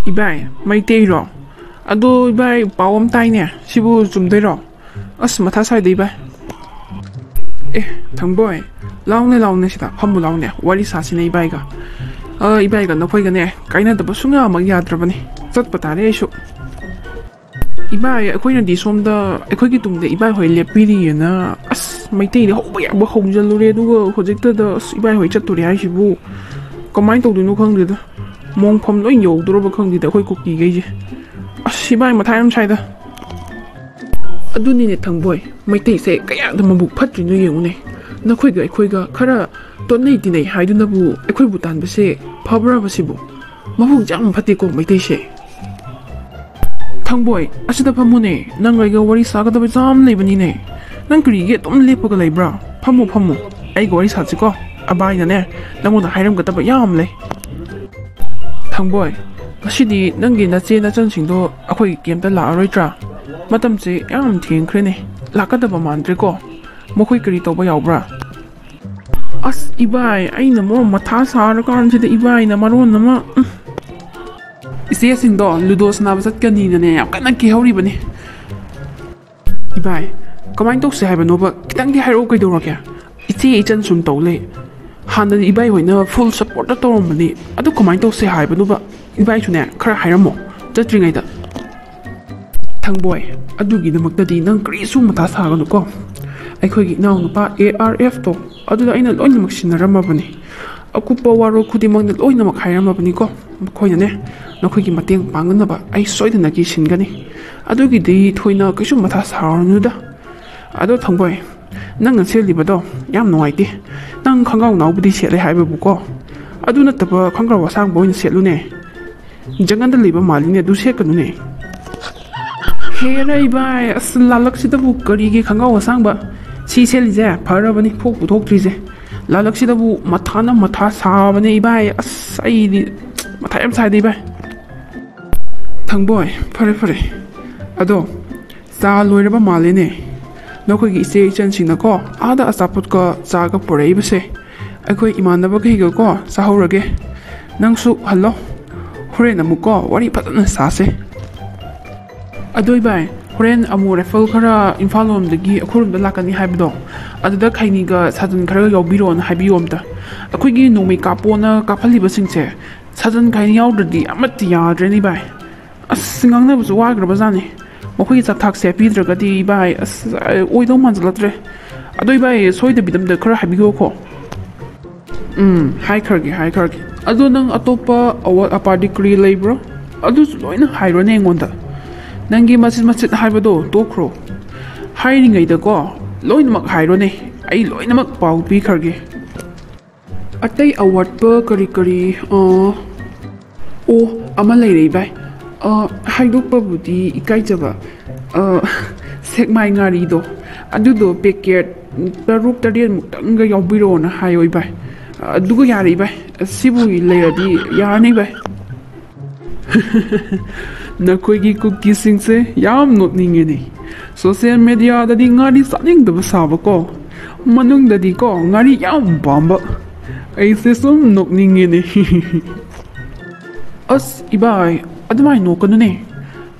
Ibai, Maitero. Ado Ibai pawam taine, sibu zumdero. As matha sai de Ibai. Thangboy, laune sida, hambu laune, wari sasine Ibai ga. Ibai ga nakoi ga ne, kaina da basunga mag yadrabani. Zat patare aisu. Ibai, akhoi na di somda, akhoi gi tungde Ibai hoi lepiri na as maitei de hoba ya ba hongjalure duga hojekta da Ibai hoi chaturi ai sibu. Kamai tawdunu khangde da. Mong phom loi yodro ba khangdi da akhoi kuki geje. As Ibai mathai am sai da. Aduni ne thangboy, maitei se kaya da mabuk phatri no yengune. Nakhoi ga khara tonei dinei haiduna bu akhoi butan ba se phabra ba sibu. Mabuk jam phati ko maitei se. Thangboy, asida phamune, nang raiga wari saga da ba jam leibani ne. Nang kri ge tom lepaga leibra. Phamu. Ai go wari sa chi ko. Abai na ne, nango da hairam ga ta ba yam le. Thangboy, asidi nangi na che na chan singdo akhoi kem ta la roitra. Matam che yam thing khre ne. La ka da ba mandre ko. Mokhoi kri to ba yawbra. As Ibai, ai na mo matha sa ra kan che da Ibai na maron na ma. Ise singdo ludos na ba sat ka ni na ne yam kana ki hauri bani. Ibai, kamai tok se haiba no ba kitang di hairo kai do ra kya. Ite chan sum to le. Handa Ibai hoina full support ta torom bani. Adu kamai tok se haiba no ba Ibai chune khara hairamo. Tatri da. Thangboy, adugi namakta di nang krisu mata saga no ko. Akhoi gi naw nupa ARF to aduda aina loina mak sinarama bani. Akupa waro khudimang na loina mak hairama bani ko. Khoina ne nakhoi gi mateng pangna ba ai soidana gi singani. Adugi di thoina kisu mata sarnu da. Ado thangboy, nang ngase libado yam nuaiti. Nang khangau nawbudi sele haiba bu ko. Adu na taba khangra wasang boin selu ne. Jangan da liba mali ne du se kanu ne. Hey Ibai, as lalak sida bu kari gi khangau wasang ba. Si seli je phara bani phok bu thok tri je. Lalak sida bu matha sa bani Ibai as ai di matha yam sai di Ibai. Thangboy, phare. Ado sa loiraba mali ne. Nakhoi gi se chan sing na ko ada asaput ko cha ga porei ba se. Akhoi imanaba gi ga ko sa horage. Nangsu hallo. Horen amuko wari patana sa se. Adoi bai, horen amu refill khara Imphal lom dagi akhurum da lakani haibdo. Aduda khaini ga sajan khara yawbiro na haibiyom ta. Akhoi gi nomei kapona kaphaliba singche. Sajan khaini yawdri amati yadre ni bai. As singang na bu wa gra bazani. Mokhoi cha thak se pidraga di bai as oido manjalatre. Adoi bai soida bidam da khara habigo ko. Hai khargi. Ado nang atopa awat apartikri labro. Adu loina hairo ne ngonda. Nangi masit haibado tokro. Hairi ngai da ko loina mak hairo ne. Ai loina mak pau pi khargi. Atai awat pa kari o ama lai rei bai. Haidok pa budi ikai jaba. Sekmai ngari do. Adu do packet taruk tarian muktang ga yawbiro na hayoi bai. Adugo yari bai. Sibu layadi yarni bai. Nakhoi gi cookie sing se yam not ninge ni. Social media da di ngari saning da basaba ko. Manung da di ko ngari yam bamba. Ai se sum nok ninge ni. As Ibai adumai nok kanu ne.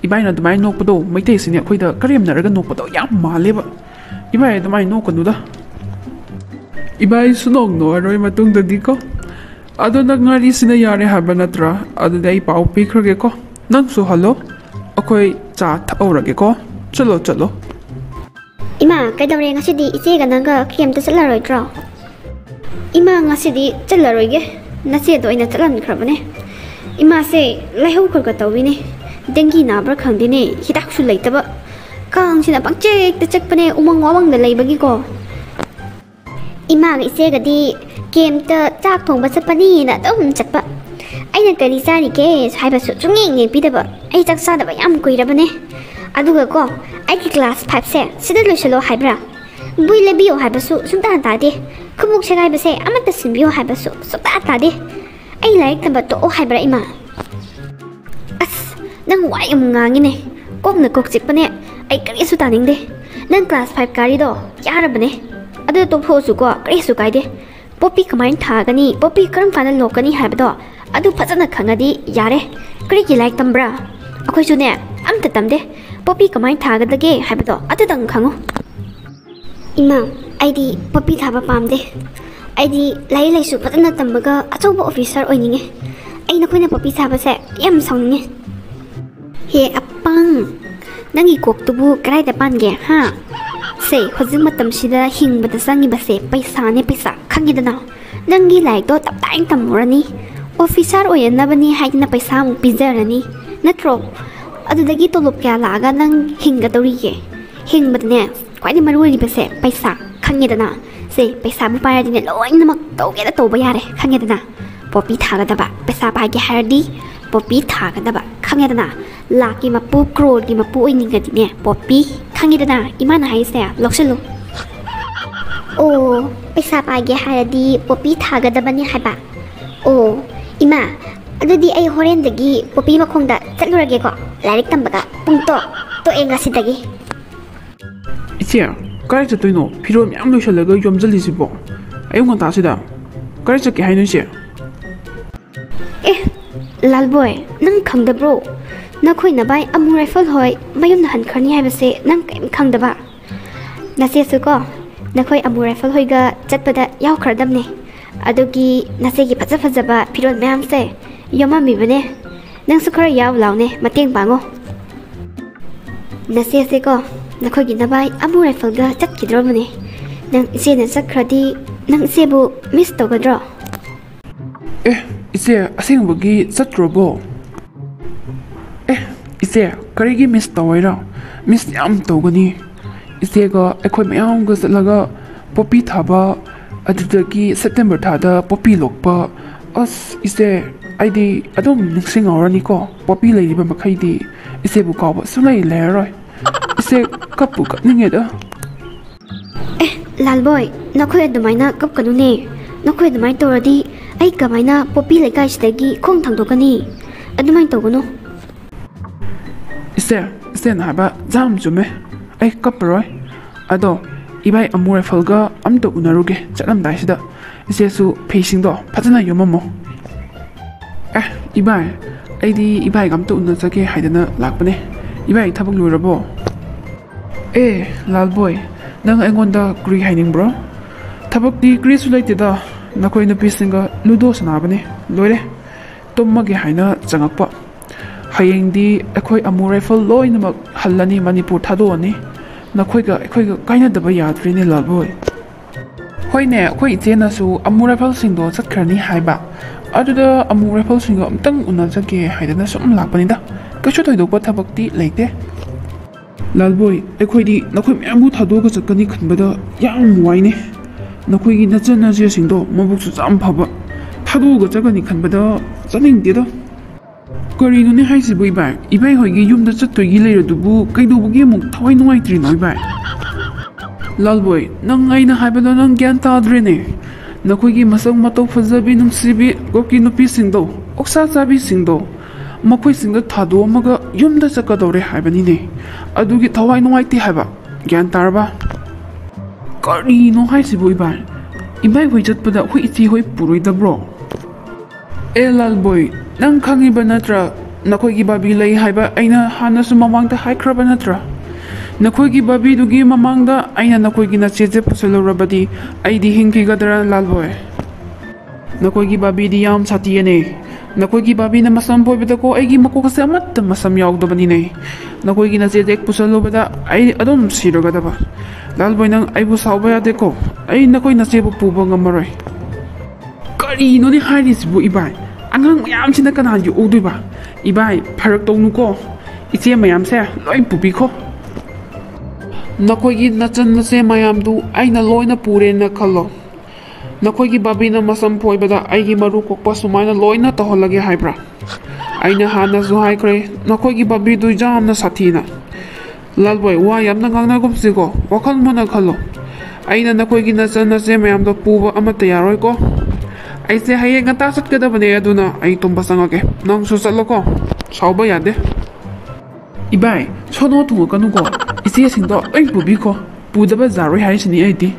Ibai na adumai nok pado maitei sine akhoi da karem naraga nok pado yam maleba. Ibai adumai nok kanu da. Ibai sunok no aroi matung da di ko. Ado ngari sina yare haba natra ado dai pau pikrage ko. Nang su hallo. Akhoi cha thaurage ko. Chalo. Ima kaidawre ngasidi iche ga nanga kem ta chalaroi tro. Ima ngasidi chalaroi ge. Nase do ina chalan khrabane. Ima se laihau khurga tawine. Dengi na bar khangdine hidak su leitaba. Kang sina pangche ta chakpane umang wawang da leibagi ko. Ima ga iche ga di kem ta chak thong ba chapani na dum chakpa. Aina kari sari ke haiba su chungeng nge pidaba. Ai chak sa da ba yam koirabane. Aduga ko ai ki class 5 se sida loisalo haibra. Bui lebiyo haiba su sumta ta de. Khumuk se haiba se amata sinbiyo haiba su sumta ta de. Ai laik tamba to haibra ima. As nang wai ngangi ne. Kok na kok chikpane. Ai kari su taning de. Nang class 5 kari do yarabane. Adu to pho su ko kari su kai de. Poppy kamain thagani, Poppy karam kana lokani haibdo. Adu fazana khangadi yare. ꯀꯔꯤꯒꯤ ꯂꯥꯏꯔꯤꯛ ꯇꯝꯕ꯭ꯔꯥ ꯑꯩꯈꯣꯏꯁꯨꯅꯦ ꯑꯝꯇ ꯇꯝꯗꯦ poppy ꯀꯃꯥꯏꯅ ꯊꯥꯒꯗꯒꯦ ꯍꯥꯏꯕꯗꯣ ꯑꯗꯨꯗꯪ ꯈꯪꯉꯨ ꯏꯃꯥ ꯑꯩꯗꯤ ꯄꯣꯄꯤ ꯊꯥꯕ ꯄꯥꯝꯗꯦ ꯑꯩꯗꯤ ꯂꯥꯏꯔꯤꯛ ꯂꯥꯏꯁꯨ ꯐꯖꯅ ꯇꯝꯕꯒ ꯑꯆꯧꯕ ꯑꯣꯐꯤꯁꯥꯔ ꯑꯣꯏꯅꯤꯡꯉꯦ ꯑꯩ ꯅꯈꯣꯏꯅ ꯄꯣꯄꯤ ꯊꯥꯕꯁꯦ ꯌꯥꯝ ꯁꯥꯎꯅꯤꯡꯉꯦ ꯍꯦ ꯑꯄꯪ ꯅꯪꯒꯤ ꯀꯣꯛꯇꯨꯕꯨ ꯀꯗꯥꯏꯗ ꯄꯥꯟꯒꯦ ꯍꯥ ꯁꯦ ꯍꯧꯖꯤꯛ ꯃꯇꯝꯁꯤꯗ ꯍꯤꯡꯕꯗ ꯆꯪꯉꯤꯕꯁꯦ ꯄꯩꯁꯥꯅꯦ ꯄꯩꯁꯥ ꯈꯪꯉꯤꯗꯅ ꯅꯪꯒꯤ ꯂꯥꯏꯔꯤꯛꯇꯣ ꯇꯞꯇꯥꯏꯅ ꯇꯝꯃꯨꯔꯅꯤ ꯑꯣꯐꯤꯁꯥꯔ ꯑꯣꯏꯅꯅꯕꯅꯤ ꯍꯥꯏꯗꯅ ꯄꯩꯁꯥ ꯑꯃꯨꯛ ꯄꯤꯖꯔꯅꯤ ꯅꯠꯇ꯭ꯔꯣ ꯑꯗꯨꯗꯒꯤ ꯇꯣꯂꯣꯞ ꯀꯌꯥ ꯂꯥꯛꯑꯒ ꯅꯪ ꯍꯤꯡꯒꯗꯧꯔꯤꯒꯦ ꯍꯤꯡꯕꯗꯅꯦ ꯈ꯭ꯋꯥꯏꯗꯒꯤ ꯃꯔꯨ ꯑꯣꯏꯔꯤꯕꯁꯦ ꯄꯩꯁꯥ ꯈꯪꯉꯦꯗꯅ ꯁꯦ ꯄꯩꯁꯥꯕꯨ ꯄꯥꯏꯔꯗꯤꯅꯦ ꯂꯣꯏꯅꯃꯛ ꯇꯧꯒꯦꯗ ꯇꯧꯕ ꯌꯥꯔꯦ ꯈꯪꯉꯦꯗꯅ ꯄꯣꯄꯤ ꯊꯥꯒꯗꯕ ꯄꯩꯁా ꯄꯥꯏꯒꯦ ꯍꯥꯏꯔꯗꯤ ꯄꯣꯄꯤ ꯊꯥꯒꯗꯕ ꯈꯪꯉꯦꯗꯅ ꯂꯥꯛꯀꯤ ꯃꯄꯨ ꯀ꯭ꯔꯣꯔꯒꯤ ꯃꯄꯨ ꯑꯣꯏꯅꯤꯡꯉꯗꯤꯅꯦ ꯄꯣꯄꯤ ꯈꯪꯉꯦꯗꯅ ꯏꯃꯥꯅ ꯍꯥꯏꯁꯦ ꯂꯧꯁꯤꯜꯂꯨ ꯑꯣ ꯄꯩꯁా ꯄꯥꯏꯒꯦ ꯍꯥꯏꯔꯗꯤ ꯄꯣꯄꯤ ꯊꯥꯒꯗꯕꯅꯤ ꯍꯥꯏꯕ ꯑꯣ 이마 ꯑꯗꯨꯗꯤ ꯑꯩ ꯍꯣꯔꯦꯟꯗꯒꯤ ꯄꯣꯄꯤ ꯃꯈꯣꯡꯗ ꯆꯠꯂꯨꯔꯒꯦꯀꯣ ꯂꯥꯏꯔꯤꯛ ꯇꯝꯕꯒ ꯄꯨꯡ ꯇꯣꯛꯑꯦ ꯉꯁꯤꯗꯒꯤ 이제 ꯀꯥꯏ ꯆꯠꯇꯣꯏꯅꯣ ꯐꯤꯔꯣꯜ ꯃꯌꯥꯝ ꯂꯣꯏꯁꯤꯜꯂꯒ ꯌꯣꯝꯖꯜꯂꯤꯁꯤꯕꯣ ꯑꯌꯨꯛ ꯉꯟꯇꯥꯁꯤꯗ ꯀꯥꯏ ꯆꯠꯀꯦ ꯍꯥꯏꯅꯣ 이제 ꯑꯦ ꯂꯥꯜꯕꯣꯏ ꯅꯪ ꯈꯪꯗꯕ꯭ꯔꯣ ꯅꯈꯣꯏ ꯅꯕꯥꯏ ꯑꯃꯨ ꯔꯥꯏꯐꯜ ꯍꯣꯏ ꯃꯌꯨꯝꯗ ꯍꯟꯈ꯭ꯔꯅꯤ ꯍꯥꯏꯕꯁꯦ ꯅꯪ ꯀꯔꯤꯝ ꯈꯪꯗꯕ ꯅꯆꯦꯁꯨ ꯀꯣ ꯅꯈꯣꯏ ꯑꯃꯨ ꯔꯥꯏꯐꯜ ꯍꯣꯏꯒ ꯆꯠꯄꯗ ꯌꯥꯎꯈ꯭ꯔꯗꯕꯅꯦ ꯑꯗꯨꯒꯤ ꯅꯆꯦꯒꯤ ꯐꯖ ꯐꯖꯕ ꯐꯤꯔꯣꯜ ꯃꯌꯥꯝꯁꯦ ꯌꯣꯝꯃꯝꯃꯤꯕꯅꯦ ꯅꯪꯁꯨ ꯈꯔ ꯌꯥꯎ ꯂꯥꯎꯅꯦ ꯃꯇꯦꯡ ꯄꯥꯡꯉꯣ ꯅꯆꯦꯁꯦ ꯀꯣ ꯅꯈꯣꯏꯒꯤ ꯅꯕꯥꯏ ꯑꯃꯨ ꯔꯥꯏꯐꯜꯒ ꯆꯠꯈꯤꯗ꯭ꯔꯕꯅꯦ ꯅꯪ ꯏꯆꯦꯅ ꯆꯠꯈ꯭ꯔꯗꯤ ꯅꯪ ꯏꯆꯦꯕꯨ ꯃꯤꯁ ꯇꯧꯒꯗ꯭ꯔꯣ 이제 ꯑꯁꯦꯡꯕꯒꯤ ꯆꯠꯇ꯭ꯔꯕꯣ 이제 ꯀꯔꯤꯒꯤ ꯃꯤꯁ ꯇꯧꯋꯦꯔꯣ ꯃꯤꯁ ꯌꯥꯝ ꯇꯧꯒꯅꯤ 이제가 ꯑꯩꯈꯣꯏ ꯃꯌꯥꯝꯒ ꯆꯠꯂꯒ ꯄꯣꯄꯤ ꯊꯥꯕ ꯑꯗꯨꯗꯒꯤ ꯁꯦꯞꯇꯦꯝꯕꯔ ꯊꯥꯗ ꯄꯣꯄꯤ ꯂꯣꯛꯄ ꯑꯁ 이제 ꯑꯩꯗꯤ ꯑꯗꯨꯝ ꯅꯤꯡꯁꯤꯡꯍꯧꯔꯅꯤꯀꯣ ꯄꯣꯄꯤ ꯂꯩꯔꯤꯕ ꯃꯈꯩꯗꯤ 이제ꯕꯨ ꯀꯥꯎꯕ ꯁꯨꯡꯂꯩ ꯂꯩꯔꯔꯣꯏ 이제 ꯀꯞꯄꯨ ꯀꯞꯅꯤꯡꯉꯦꯗ ꯂꯥꯜꯕꯣꯏ ꯅꯈꯣꯏ ꯑꯗꯨꯃꯥꯏꯅ ꯀꯞꯀꯅꯨꯅꯦ ꯅꯈꯣꯏ ꯑꯗꯨꯃꯥꯏꯅ ꯇꯧꯔꯗꯤ ꯑꯩ ꯀꯃꯥꯏꯅ ꯄꯣꯄꯤ ꯂꯩꯀꯥꯏꯁꯤꯗꯒꯤ ꯈꯣꯡ ꯊꯥꯡꯗꯣꯛꯀꯅꯤ ꯑꯗꯨꯃꯥꯏꯅ ꯇꯧꯒꯅꯨ 이제는 하바 ꯌꯥꯝ ꯆꯨꯝꯃꯦ ꯑꯩ ꯀꯞꯄꯔꯣꯏ ꯑꯗꯣ 이바이 ꯑꯃꯨ ꯔꯥꯏꯐꯜꯒ ꯑꯝꯇ ꯎꯅꯔꯨꯒꯦ ꯆꯠꯂꯝꯗꯥꯏꯁꯤꯗ 이제ꯁꯨ ꯐꯤꯁꯤꯡꯗꯣ ꯐꯖꯅ ꯌꯣꯝꯃꯝꯃꯣ 이바이 ꯑꯩꯗꯤ 이바이가 ꯑꯝꯇ ꯎꯅꯖꯒꯦ ꯍꯥꯏꯗꯅ ꯂꯥꯛꯄꯅꯦ 이바이 ꯊꯕꯛ ꯂꯣꯏꯔꯕꯣ ꯂꯥꯜꯕꯣꯏ ꯅꯪ ꯑꯩꯉꯣꯟꯗ ꯀꯔꯤ ꯍꯥꯏꯅꯤꯡꯕ꯭ꯔꯣ ꯊꯕꯛꯇꯤ ꯀꯔꯤꯁꯨ ꯂꯩꯇꯦꯗ ꯅꯈꯣꯏ ꯅꯨꯄꯤꯁꯤꯡꯒ ꯂꯨꯗꯣ ꯁꯥꯟꯅꯕꯅꯦ ꯂꯣꯏꯔꯦ ꯇꯨꯝꯃꯒꯦ ꯍꯥꯏꯅ ꯆꯪꯉꯛꯄ ꯍꯌꯦꯡꯗꯤ ꯑꯩꯈꯣꯏ ꯑꯃꯨ ꯔꯥꯏꯐꯜ ꯂꯣꯏꯅꯃꯛ ꯍꯜꯂꯅꯤ ꯃꯅꯤꯄꯨꯔ ꯊꯥꯗꯣꯛꯑꯅꯤ ꯅꯈꯣꯏꯒ ꯑꯩꯈꯣꯏꯒ ꯀꯥꯏꯅꯗꯕ ꯌꯥꯗ꯭ꯔꯦꯅꯦ ꯂꯥꯜꯕꯣꯏ ꯍꯣꯏꯅꯦ ꯑꯩꯈꯣꯏ ꯏꯆꯦꯅꯁꯨ ꯑꯃꯨ ꯔꯥꯏꯐꯜꯁꯤꯡꯗꯣ ꯆꯠꯈ꯭ꯔꯅꯤ ꯍꯥꯏꯕ ꯑꯗꯨꯗ ꯑꯃꯨ ꯔꯥꯏꯐꯜꯁꯤꯡꯒ ꯑꯝꯇꯪ ꯎꯅꯖꯒꯦ ꯍꯥꯏꯗꯅ ꯁꯨꯝ ꯂꯥꯛꯄꯅꯤꯗ ꯀꯩꯁꯨ ꯊꯣꯏꯗꯣꯛꯄ ꯊꯕꯛꯇꯤ ꯂꯩꯇꯦ ꯂꯥꯜꯕꯣꯏ ꯑꯩꯈꯣꯏꯗꯤ ꯅꯈꯣꯏ ꯃꯌꯥꯝꯕꯨ ꯊꯥꯗꯣꯛꯑꯒ ꯆꯠꯀꯅꯤ ꯈꯟꯕꯗ ꯌꯥꯝ ꯋꯥꯏꯅꯦ ꯅꯈꯣꯏꯒꯤ ꯅꯆꯟꯅꯆꯦꯁꯤꯡꯗꯣ ꯃꯕꯨꯛꯁꯨ ꯌꯥꯝ ꯐꯕ ꯊꯥꯗꯣꯛꯑꯒ ꯆꯠꯀꯅꯤ ꯈꯟꯕꯗ ꯆꯠꯅꯤꯡꯗꯦꯗ ꯀꯔꯤꯅꯣꯅꯦ ꯍꯥꯏꯁꯤꯕꯨ 이바이 ꯍꯣꯏꯒꯤ ꯌꯨꯝꯗ ꯆꯠꯇꯣꯏꯒꯤ ꯂꯩꯔꯗꯨꯕꯨ ꯀꯩꯗꯧꯕꯒꯤ ꯑꯃꯨꯛ ꯊꯋꯥꯏ ꯅꯨꯡꯉꯥꯏꯇ꯭ꯔꯤꯅꯣ 이바이 ꯂꯥꯜꯕꯣꯏ ꯅꯪ ꯑꯩꯅ ꯍꯥꯏꯕꯗꯣ ꯅꯪ ꯒ꯭ꯌꯥꯟ ꯇꯥꯗ꯭ꯔꯦꯅꯦ ꯅꯈꯣꯏꯒꯤ ꯃꯁꯛ ꯃꯇꯧ ꯐꯖꯕꯤ ꯅꯨꯡꯁꯤꯕꯤ ꯒꯣꯀꯤ ꯅꯨꯄꯤꯁꯤꯡꯗꯣ ꯑꯣꯛꯁꯥ ꯆꯥꯕꯤꯁꯤꯡꯗꯣ ꯃꯈꯣꯏꯁꯤꯡꯗ ꯊꯥꯗꯣꯛꯑꯝꯃꯒ ꯌꯨꯝꯗ ꯆꯠꯀꯗꯧꯔꯦ ꯍꯥꯏꯕꯅꯤꯅꯦ ꯑꯗꯨꯒꯤ ꯊꯋꯥꯏ ꯅꯨꯡꯉꯥꯏꯇꯦ ꯍꯥꯏꯕ ꯒ꯭ꯌꯥꯟ ꯇꯥꯔꯕ ꯀꯔꯤꯅꯣ ꯍꯥꯏꯁꯤꯕꯨ 이바이 ꯍꯣꯏ ꯆꯠꯄꯗ ꯑꯩꯈꯣꯏ ꯏꯆꯦ ꯍꯣꯏ ꯄꯨꯔꯣꯏꯗꯕ꯭ꯔꯣ ꯂꯥꯜꯕꯣꯏ ꯅꯪ ꯈꯪꯉꯤꯕ ꯅꯠꯇ꯭ꯔꯥ ꯅꯈꯣꯏꯒꯤ ꯕꯥꯕꯤ ꯂꯩ ꯍꯥꯏꯕ ꯑꯩꯅ ꯍꯥꯟꯅꯁꯨ ꯃꯃꯥꯡꯗ ꯍꯥꯏꯈ꯭ꯔꯕ ꯅꯠꯇ꯭ꯔꯥ ꯅꯈꯣꯏꯒꯤ ꯕꯥꯕꯤꯗꯨꯒꯤ ꯃꯃꯥꯡꯗ ꯑꯩꯅ ꯅꯈꯣꯏꯒꯤ ꯅꯆꯦꯁꯦ ꯄꯨꯁꯜꯂꯨꯔꯕꯗꯤ ꯑꯩꯗꯤ ꯍꯤꯡꯈꯤꯒꯗ꯭ꯔꯥ ꯂꯥꯜꯕꯣꯏ ꯅꯈꯣꯏꯒꯤ ꯕꯥꯕꯤꯗꯤ ꯌꯥꯝ ꯁꯥꯊꯤꯌꯦꯅꯦ ꯅꯈꯣꯏꯒꯤ ꯕꯥꯕꯤꯅ ꯃꯁꯝ ꯐꯣꯏꯕꯗꯀꯣ ꯑꯩꯒꯤ ꯃꯀꯣꯛꯁꯦ ꯑꯃꯠꯇ ꯃꯁꯝ ꯌꯥꯎꯗꯕꯅꯤꯅꯦ ꯅꯈꯣꯏꯒꯤ ꯅꯆꯦꯁꯦ ꯍꯦꯛ ꯄꯨꯁꯜꯂꯨꯕꯗ ꯑꯩ ꯑꯗꯨꯝ ꯁꯤꯔꯒꯗꯕ ꯂꯥꯜꯕꯣꯏ ꯅꯪ ꯑꯩꯕꯨ ꯁꯥꯎꯕ ꯌꯥꯗꯦꯀꯣ ꯑꯩ ꯅꯈꯣꯏ ꯅꯆꯦꯕꯨ ꯄꯨꯕ ꯉꯝꯃꯔꯣꯏ ꯀꯔꯤꯅꯣꯅꯦ ꯍꯥꯏꯔꯤꯁꯤꯕꯨ 이바이 ꯑꯉꯥꯡ ꯃꯌꯥꯝꯁꯤꯅ ꯀꯅꯥ ꯌꯣꯛꯎꯗꯣꯏꯕ 이바이 ꯐꯔꯛ ꯇꯧꯅꯨꯀꯣ ꯏꯆꯦ ꯃꯌꯥꯝꯁꯦ ꯂꯣꯏ ꯄꯨꯕꯤꯈꯣ ꯅꯈꯣꯏꯒꯤ ꯅꯆꯟ ꯅꯆꯦ ꯃꯌꯥꯝꯗꯨ ꯑꯩꯅ ꯂꯣꯏꯅ ꯄꯨꯔꯦꯅ ꯈꯜꯂꯣ ꯅꯈꯣꯏꯒꯤ ꯕꯥꯕꯤꯅ ꯃꯁꯝ ꯐꯣꯏꯕꯗ ꯑꯩꯒꯤ ꯃꯔꯨ ꯀꯣꯛꯄ ꯁꯨꯃꯥꯏꯅ ꯂꯣꯏꯅ ꯇꯧꯍꯜꯂꯒꯦ ꯍꯥꯏꯕ꯭ꯔꯥ ꯑꯩꯅ ꯍꯥꯟꯅꯁꯨ ꯍꯥꯏꯈ꯭ꯔꯦ ꯅꯈꯣꯏꯒꯤ ꯕꯥꯕꯤꯗꯨ ꯌꯥꯝꯅ ꯁꯥꯊꯤꯅ ꯂꯥꯜꯕꯣꯏ ꯋꯥ ꯌꯥꯝꯅ ꯉꯥꯡꯅꯒꯨꯝꯁꯤꯀꯣ ꯋꯥꯈꯜ ꯃꯨꯟꯅ ꯈꯜꯂꯣ ꯑꯩꯅ ꯅꯈꯣꯏꯒꯤ ꯅꯆꯟ ꯅꯆꯦ ꯃꯌꯥꯝꯗꯣ ꯄꯨꯕ ꯑꯃꯠꯇ ꯌꯥꯔꯣꯏꯀꯣ ꯑꯩꯁꯦ ꯍꯌꯦꯡ ꯉꯟꯇꯥ ꯆꯠꯀꯗꯕꯅꯦ ꯑꯗꯨꯅ ꯑꯩ ꯇꯨꯝꯕ ꯆꯪꯉꯒꯦ ꯅꯪꯁꯨ ꯆꯠꯂꯣꯀꯣ ꯁꯥꯎꯕ ꯌꯥꯗꯦ 이바이 ꯁꯣꯅꯣ ꯊꯨꯡꯉꯛꯀꯅꯨꯀꯣ ꯏꯆꯦꯁꯤꯡꯗꯣ ꯂꯣꯏ ꯄꯨꯕꯤꯈꯣ ꯄꯨꯗꯕ ꯌꯥꯔꯣꯏ ꯍꯥꯏꯁꯤꯅꯤ ꯑꯩꯗꯤ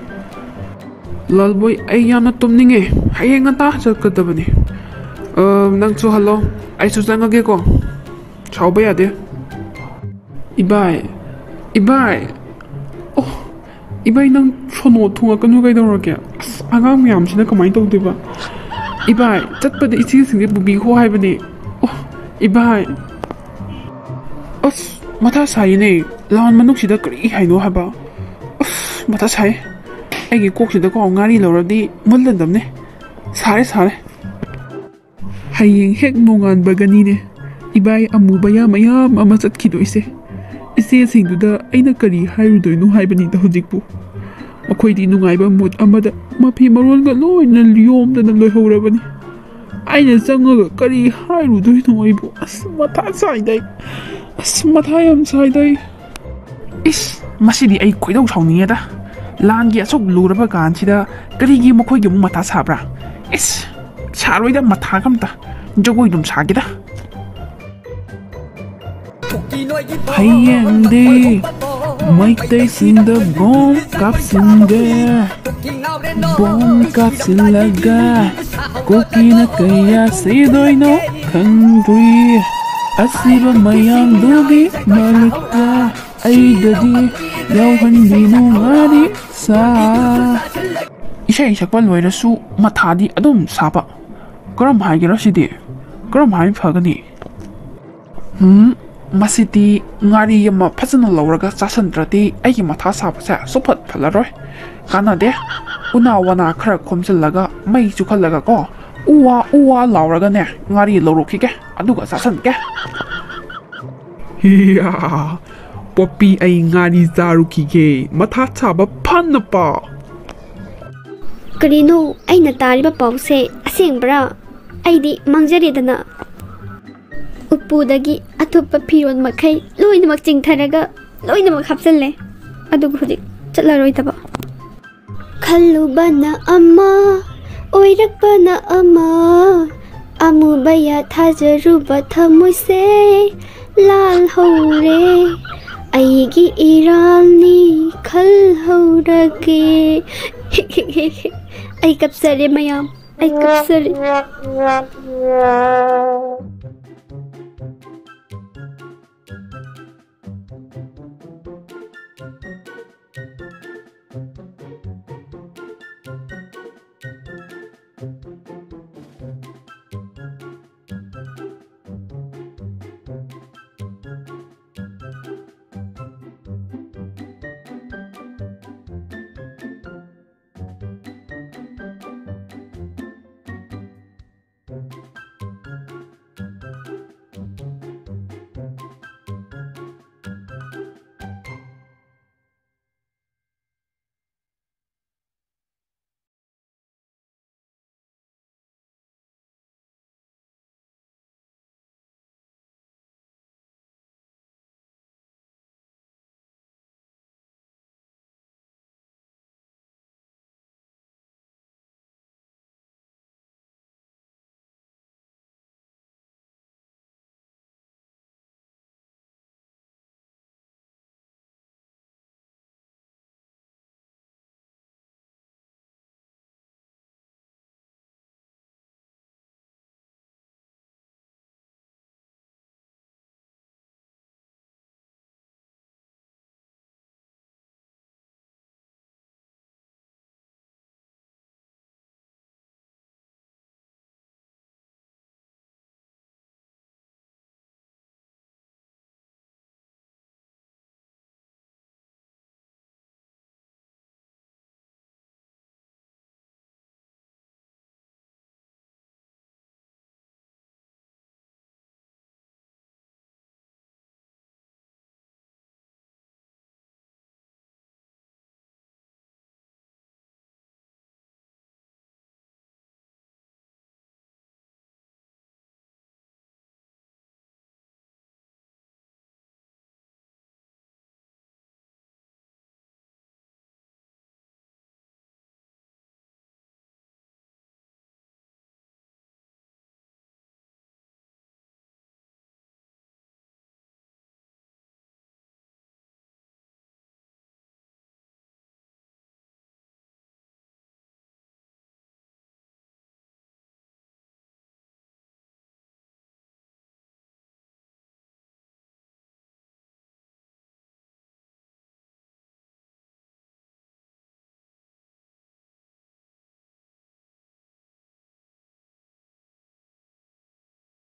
ꯂꯥꯜꯕꯣꯏ ꯑꯩ ꯌꯥꯝꯅ ꯇꯨꯝꯅꯤꯡꯉꯦ ꯍꯌꯦꯡ ꯉꯟꯇꯥ ꯆꯠꯀꯗꯕꯅꯤ ꯅꯪꯁꯨ ꯍꯜꯂꯣ ꯑꯩꯁꯨ ꯆꯪꯉꯒꯦꯀꯣ ꯁꯥꯎꯕ ꯌꯥꯗꯦ 이바이 ꯑꯣ 이바이 ꯅꯪ ꯁꯣꯅꯣ ꯊꯨꯡꯉꯛꯀꯅꯨ ꯀꯩꯗꯧꯔꯒꯦ ꯑꯁ ꯑꯉꯥꯡ ꯃꯌꯥꯝꯁꯤꯅ ꯀꯃꯥꯏꯅ ꯇꯧꯗꯣꯏꯕ 이바이 ꯆꯠꯄꯗ ꯏꯆꯦꯁꯤꯡꯁꯦ ꯄꯨꯕꯤꯈꯣ ꯍꯥꯏꯕꯅꯦ ꯑꯣ 이바이 ꯑꯁ ꯃꯊꯥ ꯁꯥꯏꯅꯦ ꯂꯥꯟ ꯃꯅꯨꯡꯁꯤꯗ ꯀꯔꯤ ꯍꯥꯏꯅꯣ ꯍꯥꯏꯕ ꯑꯁ ꯃꯊꯥ ꯁꯥꯏ ꯑꯩꯒꯤ ꯀꯣꯛꯁꯤꯗꯀꯣ ꯉꯥꯔꯤ ꯂꯧꯔꯗꯤ ꯃꯨꯜꯂꯗꯝꯅꯦ ꯁꯥꯔꯦ ꯍꯌꯦꯡ ꯍꯦꯛ ꯅꯣꯡꯉꯥꯟꯕꯒꯅꯤꯅꯦ 이바이 ꯑꯃꯨꯕꯌꯥ ꯃꯌꯥꯝ ꯑꯃ ꯆꯠꯈꯤꯗꯣꯏꯁꯦ ꯏꯆꯦꯁꯤꯡꯗꯨꯗ ꯑꯩꯅ ꯀꯔꯤ ꯍꯥꯏꯔꯨꯗꯣꯏꯅꯣ ꯍꯥꯏꯕꯅꯤꯗ ꯍꯧꯖꯤꯛꯄꯨ ꯃꯈꯣꯏꯗꯤ ꯅꯨꯡꯉꯥꯏꯕ ꯃꯨꯠ ꯑꯃꯗ ꯃꯐꯤ ꯃꯔꯣꯟꯒ ꯂꯣꯏꯅ ꯌꯣꯝꯗꯅ ꯂꯣꯏꯍꯧꯔꯕꯅꯤ ꯑꯩꯅ ꯆꯪꯉꯒ ꯀꯔꯤ ꯍꯥꯏꯔꯨꯗꯣꯏꯅꯣ ꯑꯩꯕꯨ ꯑꯁ ꯃꯊꯥ ꯁꯥꯏꯗ ꯑꯁ ꯃꯊꯥ ꯌꯥꯝ ꯁꯥꯏꯗ 이씨 ꯃꯁꯤꯗꯤ ꯑꯩ ꯈꯣꯏꯗꯧ ꯁꯥꯎꯅꯤꯡꯉꯦꯗ ꯂꯥꯟꯒꯤ ꯑꯁꯨꯛ ꯂꯨꯔꯕ ꯀꯥꯟꯁꯤꯗ ꯀꯔꯤꯒꯤ ꯃꯈꯣꯏꯒꯤ ꯑꯃꯨꯛ ꯃꯊꯥ ꯁꯥꯕ꯭ꯔꯥ 이씨 사로이다 마타감다 저거 좀 사기다 하이엔데 마이테이신더 봄 값인데 봄 값일라가 고기나 그야 세도이노 칸두이 아시바 마양도기 말까 아이더디 여환비노 아리 사 이샤이 삭발 로이라수 마타디 아돔 사바 그럼 하이게라 시디 그럼 하이 파가니 마시디 ngari yama phasana lawraga chasandrati aigi matha sabasa sophat phalaroi kanade una wana khara khomsillaga mai chukhalaga ko uwa lawraga ne ngari lawrokike aduga chasanke hiya popi ai ngari zarukige matha chaba phanapa ꯀꯔꯤꯅꯣ ꯑꯩꯅ ꯇꯥꯔꯤꯕ ꯄꯥꯎꯁꯦ ꯑꯁꯦꯡꯕꯔꯥ ꯑꯩꯗꯤ ꯃꯥꯡꯖꯔꯦꯗꯅ ꯎꯄꯨꯗꯒꯤ ꯑꯇꯣꯞꯄ ꯐꯤꯔꯣꯜ ꯃꯈꯩ ꯂꯣꯏꯅꯃꯛ ꯆꯤꯡꯊꯔꯒ ꯂꯣꯏꯅꯃꯛ ꯍꯥꯞꯆꯜꯂꯦ ꯑꯗꯨꯒ ꯍꯧꯖꯤꯛ ꯆꯠꯂꯔꯣꯏꯗꯕ ꯈꯜꯂꯨꯕꯅ ꯑꯃ ꯑꯣꯏꯔꯛꯄꯅ ꯑꯃ ꯑꯃꯨꯕꯌꯥ ꯊꯥꯖꯔꯨꯕ ꯊꯃꯣꯏꯁꯦ ꯂꯥꯜꯍꯧꯔꯦ ꯑꯩꯒꯤ ꯏꯔꯥꯜꯅꯤ ꯈꯜꯍꯧꯔꯒꯦ ꯑꯩ ꯀꯞꯆꯔꯦ ꯃꯌꯥꯝ ꯑꯩ ꯀꯞꯆꯔꯦ